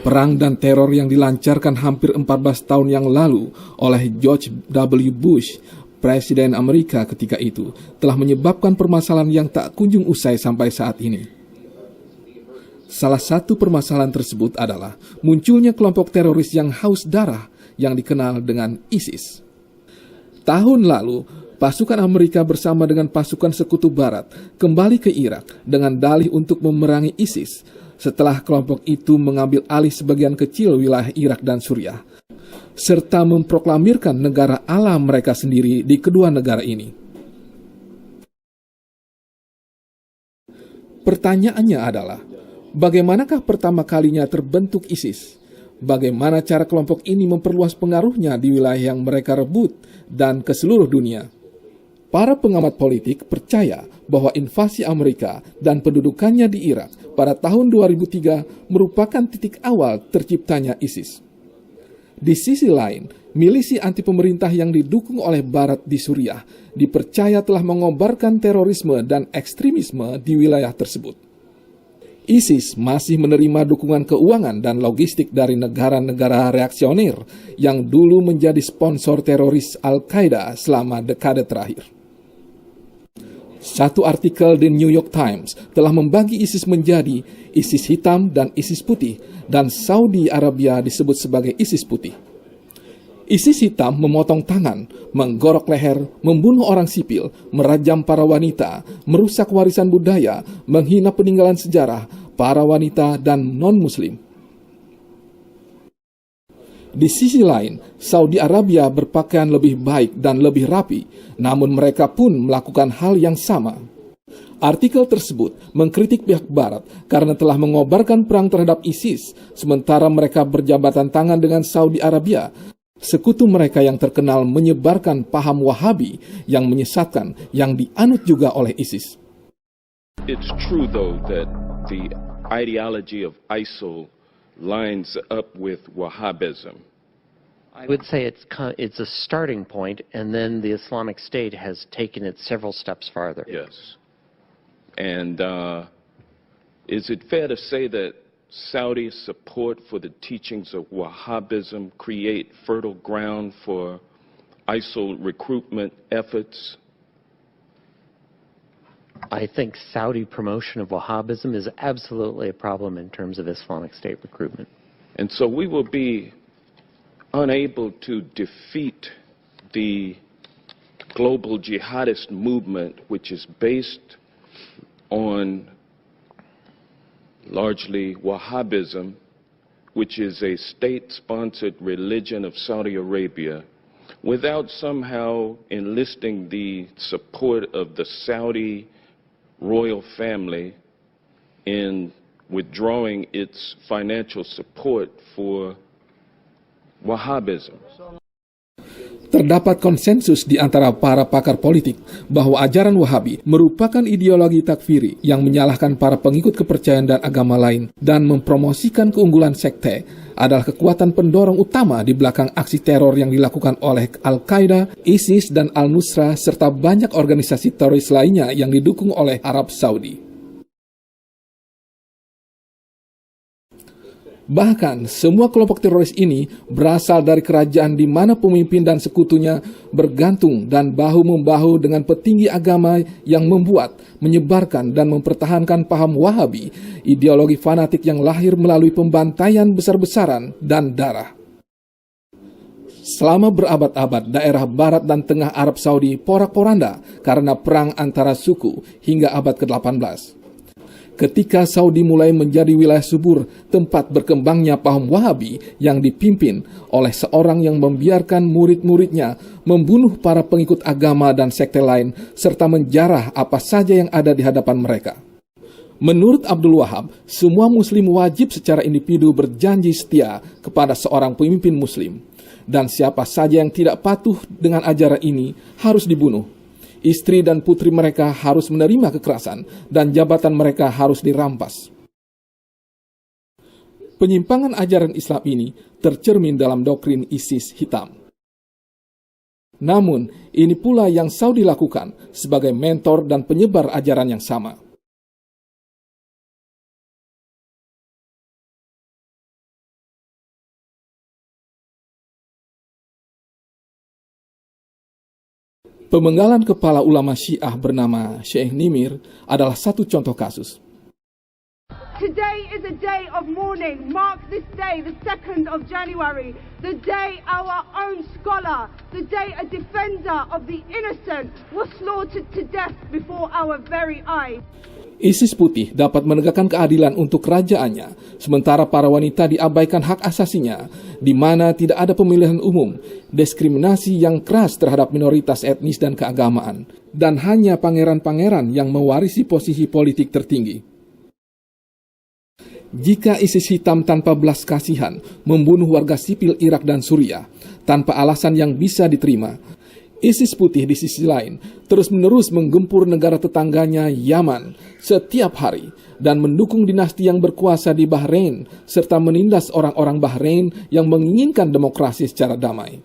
Perang dan teror yang dilancarkan hampir 14 tahun yang lalu oleh George W. Bush, Presiden Amerika ketika itu, telah menyebabkan permasalahan yang tak kunjung usai sampai saat ini. Salah satu permasalahan tersebut adalah munculnya kelompok teroris yang haus darah yang dikenal dengan ISIS. Tahun lalu, pasukan Amerika bersama dengan pasukan Sekutu Barat kembali ke Irak dengan dalih untuk memerangi ISIS setelah kelompok itu mengambil alih sebagian kecil wilayah Irak dan Suriah, serta memproklamirkan negara Allah mereka sendiri di kedua negara ini. Pertanyaannya adalah, bagaimanakah pertama kalinya terbentuk ISIS? Bagaimana cara kelompok ini memperluas pengaruhnya di wilayah yang mereka rebut dan ke seluruh dunia? Para pengamat politik percaya bahwa invasi Amerika dan pendudukannya di Irak pada tahun 2003 merupakan titik awal terciptanya ISIS. Di sisi lain, milisi anti pemerintah yang didukung oleh Barat di Suriah dipercaya telah mengobarkan terorisme dan ekstremisme di wilayah tersebut. ISIS masih menerima dukungan keuangan dan logistik dari negara-negara reaksioner yang dulu menjadi sponsor teroris Al-Qaeda selama dekade terakhir. Satu artikel di New York Times telah membagi ISIS menjadi ISIS hitam dan ISIS putih, dan Saudi Arabia disebut sebagai ISIS putih. ISIS hitam memotong tangan, menggorok leher, membunuh orang sipil, merajam para wanita, merusak warisan budaya, menghina peninggalan sejarah, para wanita, dan non-muslim. Di sisi lain, Saudi Arabia berpakaian lebih baik dan lebih rapi, namun mereka pun melakukan hal yang sama. Artikel tersebut mengkritik pihak Barat karena telah mengobarkan perang terhadap ISIS, sementara mereka berjabatan tangan dengan Saudi Arabia, sekutu mereka yang terkenal menyebarkan paham Wahabi yang menyesatkan yang dianut juga oleh ISIS. It's true though that the ideology of ISIL lines up with Wahhabism. I would say it's a starting point, and then the Islamic State has taken it several steps farther. Yes. And is it fair to say that Saudi support for the teachings of Wahhabism create fertile ground for ISIL recruitment efforts? I think Saudi promotion of Wahhabism is absolutely a problem in terms of Islamic State recruitment. And so we will be unable to defeat the global jihadist movement, which is based on largely Wahhabism, which is a state-sponsored religion of Saudi Arabia, without somehow enlisting the support of the Saudi royal family in withdrawing its financial support for Wahhabism. Terdapat konsensus di antara para pakar politik bahwa ajaran Wahabi merupakan ideologi takfiri yang menyalahkan para pengikut kepercayaan dan agama lain dan mempromosikan keunggulan sekte adalah kekuatan pendorong utama di belakang aksi teror yang dilakukan oleh Al-Qaeda, ISIS, dan Al-Nusra serta banyak organisasi teroris lainnya yang didukung oleh Arab Saudi. Bahkan, semua kelompok teroris ini berasal dari kerajaan di mana pemimpin dan sekutunya bergantung dan bahu-membahu dengan petinggi agama yang membuat, menyebarkan, dan mempertahankan paham Wahabi, ideologi fanatik yang lahir melalui pembantaian besar-besaran dan darah. Selama berabad-abad, daerah barat dan tengah Arab Saudi porak-poranda karena perang antara suku hingga abad ke-18. Ketika Saudi mulai menjadi wilayah subur tempat berkembangnya paham Wahabi yang dipimpin oleh seorang yang membiarkan murid-muridnya membunuh para pengikut agama dan sekte lain serta menjarah apa saja yang ada di hadapan mereka. Menurut Abdul Wahab, semua muslim wajib secara individu berjanji setia kepada seorang pemimpin muslim, dan siapa saja yang tidak patuh dengan ajaran ini harus dibunuh. Istri dan putri mereka harus menerima kekerasan, dan jabatan mereka harus dirampas. Penyimpangan ajaran Islam ini tercermin dalam doktrin ISIS hitam. Namun, ini pula yang Saudi lakukan sebagai mentor dan penyebar ajaran yang sama. Pemenggalan kepala ulama Syiah bernama Syekh Nimir adalah satu contoh kasus. Today is a day of mourning. Mark this day, the 2nd of January, the day our own scholar, the day a defender of the innocent was slaughtered to death before our very eyes. ISIS putih dapat menegakkan keadilan untuk kerajaannya, sementara para wanita diabaikan hak asasinya, di mana tidak ada pemilihan umum, diskriminasi yang keras terhadap minoritas etnis dan keagamaan, dan hanya pangeran-pangeran yang mewarisi posisi politik tertinggi. Jika ISIS hitam tanpa belas kasihan membunuh warga sipil Irak dan Suriah tanpa alasan yang bisa diterima, ISIS putih di sisi lain terus-menerus menggempur negara tetangganya Yaman setiap hari dan mendukung dinasti yang berkuasa di Bahrain serta menindas orang-orang Bahrain yang menginginkan demokrasi secara damai.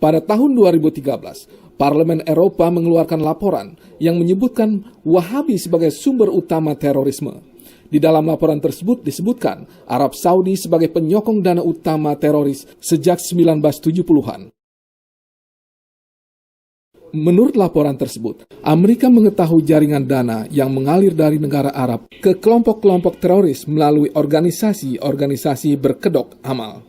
Pada tahun 2013, Parlemen Eropa mengeluarkan laporan yang menyebutkan Wahabi sebagai sumber utama terorisme. Di dalam laporan tersebut disebutkan Arab Saudi sebagai penyokong dana utama teroris sejak 1970-an. Menurut laporan tersebut, Amerika mengetahui jaringan dana yang mengalir dari negara Arab ke kelompok-kelompok teroris melalui organisasi-organisasi berkedok amal.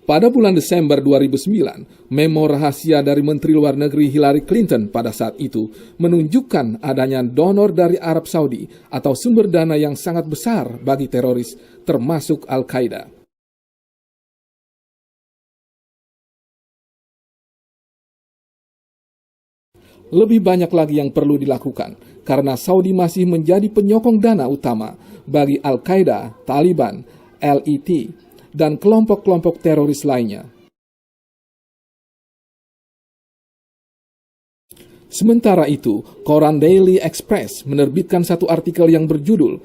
Pada bulan Desember 2009, memo rahasia dari Menteri Luar Negeri Hillary Clinton pada saat itu menunjukkan adanya donor dari Arab Saudi atau sumber dana yang sangat besar bagi teroris, termasuk Al-Qaeda. Lebih banyak lagi yang perlu dilakukan, karena Saudi masih menjadi penyokong dana utama bagi Al-Qaeda, Taliban, LET, dan kelompok-kelompok teroris lainnya. Sementara itu, koran Daily Express menerbitkan satu artikel yang berjudul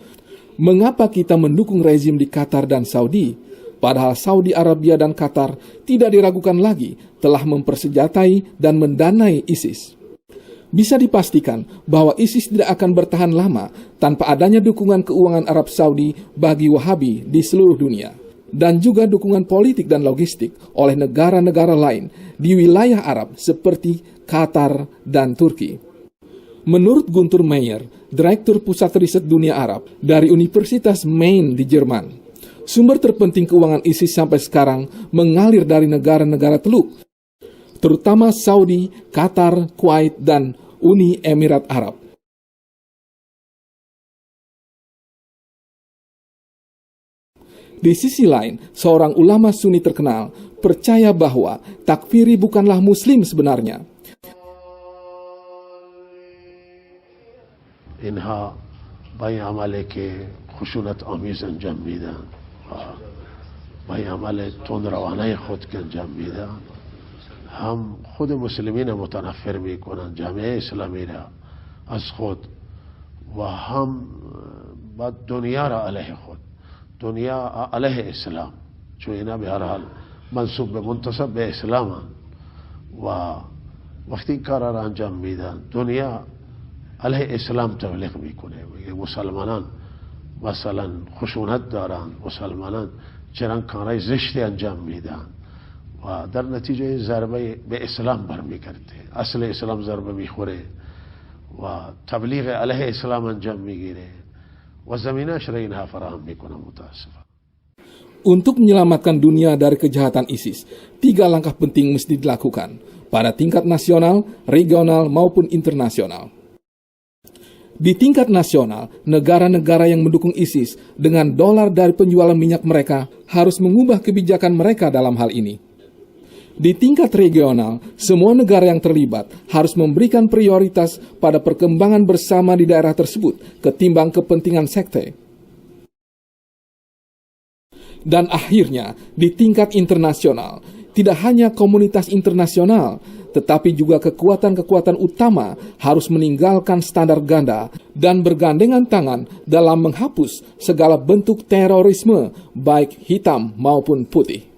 "Mengapa kita mendukung rezim di Qatar dan Saudi?" Padahal Saudi Arabia dan Qatar tidak diragukan lagi telah mempersenjatai dan mendanai ISIS. Bisa dipastikan bahwa ISIS tidak akan bertahan lama tanpa adanya dukungan keuangan Arab Saudi bagi Wahabi di seluruh dunia, dan juga dukungan politik dan logistik oleh negara-negara lain di wilayah Arab seperti Qatar dan Turki. Menurut Guntur Meyer, Direktur Pusat Riset Dunia Arab dari Universitas Maine di Jerman, sumber terpenting keuangan ISIS sampai sekarang mengalir dari negara-negara Teluk, terutama Saudi, Qatar, Kuwait, dan Uni Emirat Arab. Di sisi lain, seorang ulama Sunni terkenal percaya bahwa takfiri bukanlah Muslim sebenarnya. اینها با این عملی که خشونت آمیز انجام میدن با این عمل تندروانه خود که انجام میدن هم خود مسلمین متنفر میکنن جامعه اسلامی را از خود و هم با دنیا را علیه خود دنیا علیه اسلام چون اینا به هر حال منسوب به منتسب به اسلام و وقتی این کار را انجام میدن دنیا علیه اسلام تبلیغ میکنه میگه مسلمانان مثلا خشونت دارن مسلمانان چنان کارهای زشتی انجام میدن و در نتیجه ضربه به اسلام برمیگرده اصل اسلام ضربه میخوره و تبلیغ علیه اسلام انجام میگیره و زمینه‌اش را اینها فراهم میکنه متاسفانه. Untuk menyelamatkan dunia dari kejahatan ISIS, 3 langkah penting mesti dilakukan pada tingkat nasional, regional, maupun internasional. Di tingkat nasional, negara-negara yang mendukung ISIS dengan dolar dari penjualan minyak mereka harus mengubah kebijakan mereka dalam hal ini. Di tingkat regional, semua negara yang terlibat harus memberikan prioritas pada perkembangan bersama di daerah tersebut ketimbang kepentingan sekte. Dan akhirnya, di tingkat internasional, tidak hanya komunitas internasional, tetapi juga kekuatan-kekuatan utama harus meninggalkan standar ganda dan bergandengan tangan dalam menghapus segala bentuk terorisme, baik hitam maupun putih.